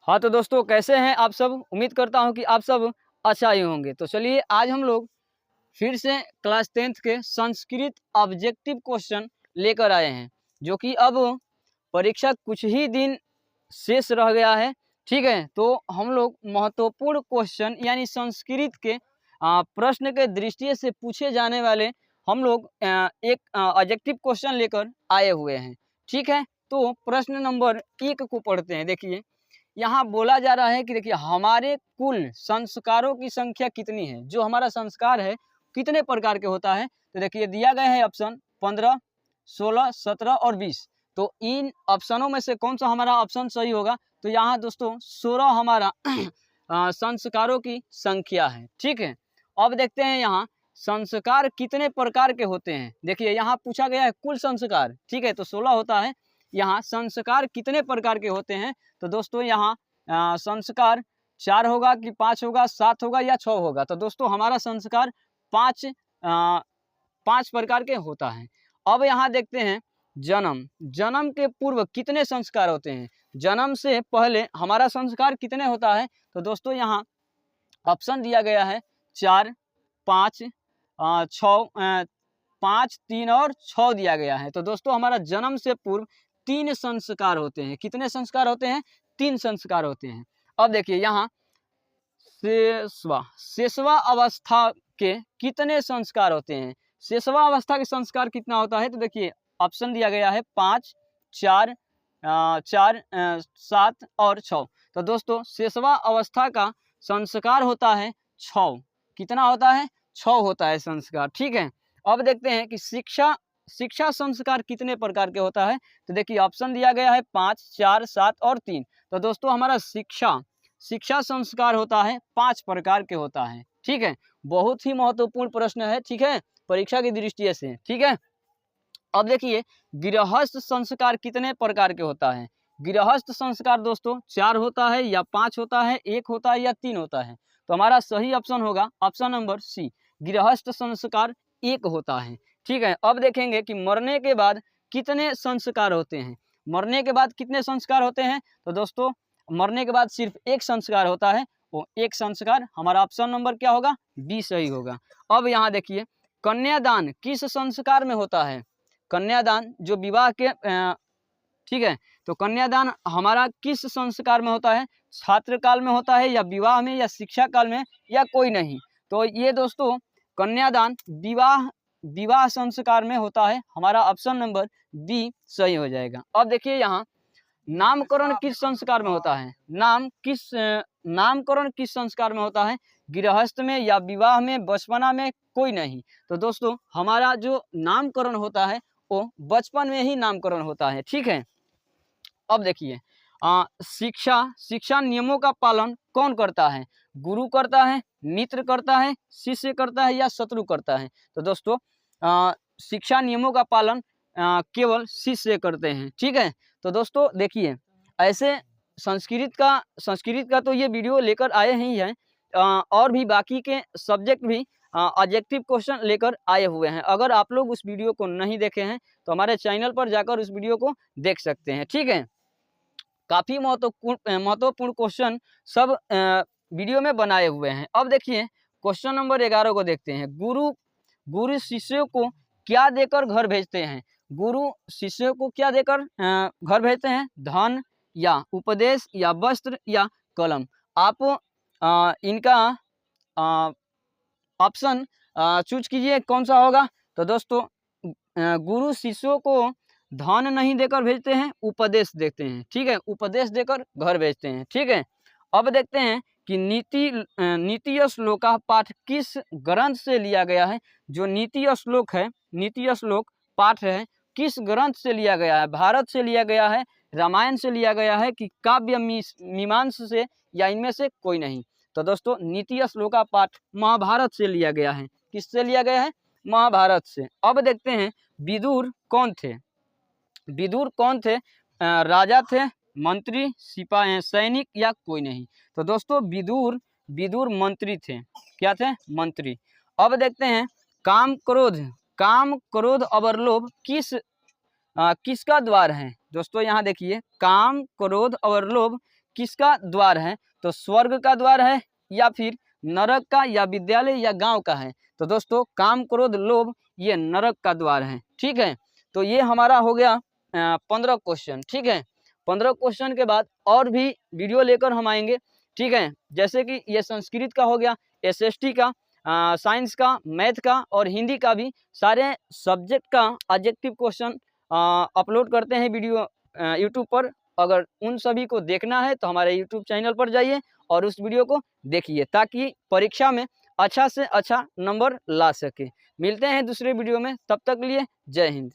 हाँ तो दोस्तों, कैसे हैं आप सब। उम्मीद करता हूं कि आप सब अच्छा ही होंगे। तो चलिए आज हम लोग फिर से क्लास 10th के संस्कृत ऑब्जेक्टिव क्वेश्चन लेकर आए हैं, जो कि अब परीक्षा कुछ ही दिन शेष रह गया है। ठीक है, तो हम लोग महत्वपूर्ण क्वेश्चन यानी संस्कृत के प्रश्न के दृष्टि से पूछे जाने वाले हम लोग एक ऑब्जेक्टिव क्वेश्चन लेकर आए हुए हैं। ठीक है, तो प्रश्न नंबर 1 को पढ़ते हैं। देखिए, यहाँ बोला जा रहा है कि देखिए हमारे कुल संस्कारों की संख्या कितनी है। जो हमारा संस्कार है कितने प्रकार के होता है, तो देखिए दिया गया है ऑप्शन 15, 16, 17 और 20। तो इन ऑप्शनों में से कौन सा हमारा ऑप्शन सही होगा, तो यहाँ दोस्तों 16 हमारा संस्कारों की संख्या है। ठीक है, अब देखते हैं यहाँ संस्कार कितने प्रकार के होते हैं। देखिए यहाँ पूछा गया है कुल संस्कार, ठीक है, तो 16 होता है। यहाँ संस्कार कितने प्रकार के होते हैं, तो दोस्तों यहाँ संस्कार 4 होगा कि 5 होगा, 7 होगा या 6 होगा। तो दोस्तों हमारा संस्कार 5 प्रकार के होता है। अब यहाँ देखते हैं जन्म जन्म के पूर्व कितने संस्कार होते हैं। जन्म से पहले हमारा संस्कार कितने होता है, तो दोस्तों यहाँ ऑप्शन दिया गया है 4, 5, 6, 5, 3 और 6 दिया गया है। तो दोस्तों हमारा जन्म से पूर्व 3 संस्कार होते हैं। कितने संस्कार होते हैं, 3 संस्कार होते हैं। अब देखिए यहाँ शेषवा अवस्था के कितने संस्कार होते हैं। शेषवा अवस्था के संस्कार कितना होता है, तो देखिए ऑप्शन दिया गया है 5, 4, 7 और 6। तो दोस्तों शेषवा अवस्था का संस्कार होता है 6। कितना होता है, 6 होता है संस्कार। ठीक है, अब देखते हैं कि शिक्षा संस्कार कितने प्रकार के होता है, तो देखिए ऑप्शन दिया गया है 5, 4, 7 और 3। तो दोस्तों हमारा शिक्षा संस्कार होता है 5 प्रकार के होता है। ठीक है, बहुत ही महत्वपूर्ण प्रश्न है। ठीक है, परीक्षा की दृष्टि से। ठीक है, अब देखिए गृहस्थ संस्कार कितने प्रकार के होता है। गृहस्थ संस्कार दोस्तों 4 होता है या 5 होता है, 1 होता है या 3 होता है। तो हमारा सही ऑप्शन होगा ऑप्शन नंबर सी, गृहस्थ संस्कार 1 होता है। ठीक है, अब देखेंगे कि मरने के बाद कितने संस्कार होते हैं। मरने के बाद कितने संस्कार होते हैं, तो दोस्तों मरने के बाद सिर्फ एक संस्कार होता है। वो एक संस्कार हमारा ऑप्शन नंबर क्या होगा, बी सही होगा। अब यहाँ देखिए कन्यादान किस संस्कार में होता है। कन्यादान जो विवाह के ठीक है, तो कन्यादान हमारा किस संस्कार में होता है। छात्र काल में होता है या विवाह में या शिक्षा काल में या कोई नहीं। तो ये दोस्तों कन्यादान विवाह संस्कार में होता है। हमारा ऑप्शन नंबर बी सही हो जाएगा। अब देखिए यहाँ नामकरण किस संस्कार में होता है। नामकरण किस संस्कार में होता है, गृहस्थ में या विवाह में, बचपना में, कोई नहीं। तो दोस्तों हमारा जो नामकरण होता है वो बचपन में ही नामकरण होता है। ठीक है, अब देखिए शिक्षा नियमों का पालन कौन करता है। गुरु करता है, मित्र करता है, शिष्य करता है या शत्रु करता है। तो दोस्तों शिक्षा नियमों का पालन केवल शिष्य करते हैं। ठीक है, तो दोस्तों देखिए ऐसे संस्कृत का तो ये वीडियो लेकर आए ही हैं, और भी बाकी के सब्जेक्ट भी ऑब्जेक्टिव क्वेश्चन लेकर आए हुए हैं। अगर आप लोग उस वीडियो को नहीं देखे हैं तो हमारे चैनल पर जाकर उस वीडियो को देख सकते हैं। ठीक है, काफ़ी महत्वपूर्ण क्वेश्चन सब वीडियो में बनाए हुए हैं। अब देखिए क्वेश्चन नंबर 11 को देखते हैं। गुरु शिष्यों को क्या देकर घर भेजते हैं। गुरु शिष्यों को क्या देकर घर भेजते हैं, धन या उपदेश या वस्त्र या कलम। आप इनका ऑप्शन चूज कीजिए कौन सा होगा। तो दोस्तों गुरु शिष्यों को धन नहीं देकर भेजते हैं, उपदेश देते हैं। ठीक है, उपदेश देकर घर भेजते हैं। ठीक है, अब देखते हैं कि नीति श्लोक का पाठ किस ग्रंथ से लिया गया है। जो नीति श्लोक है, नीति श्लोक पाठ है, किस ग्रंथ से लिया गया है। भारत से लिया गया है, रामायण से लिया गया है कि काव्य मीमांस से, या इनमें से कोई नहीं। तो दोस्तों नीति श्लोक का पाठ महाभारत से लिया गया है। किससे लिया गया है, महाभारत से। अब देखते हैं विदुर कौन थे। विदुर कौन थे, राजा थे, मंत्री, सिपाही, सैनिक या कोई नहीं। तो दोस्तों विदुर मंत्री थे। क्या थे, मंत्री। अब देखते हैं काम क्रोध और लोभ किसका द्वार है। दोस्तों यहाँ देखिए काम क्रोध और लोभ किसका द्वार है? तो स्वर्ग का द्वार है या फिर नरक का या विद्यालय या गांव का है? तो दोस्तों काम क्रोध लोभ ये नरक का द्वार है। ठीक है, तो ये हमारा हो गया 15 क्वेश्चन। ठीक है, 15 क्वेश्चन के बाद और भी वीडियो लेकर हम आएंगे। ठीक है, जैसे कि ये संस्कृत का हो गया, एसएसटी का, साइंस का, मैथ का और हिंदी का भी सारे सब्जेक्ट का ऑब्जेक्टिव क्वेश्चन अपलोड करते हैं वीडियो यूट्यूब पर। अगर उन सभी को देखना है तो हमारे यूट्यूब चैनल पर जाइए और उस वीडियो को देखिए ताकि परीक्षा में अच्छा से अच्छा नंबर ला सके। मिलते हैं दूसरे वीडियो में, तब तक के लिए जय हिंद।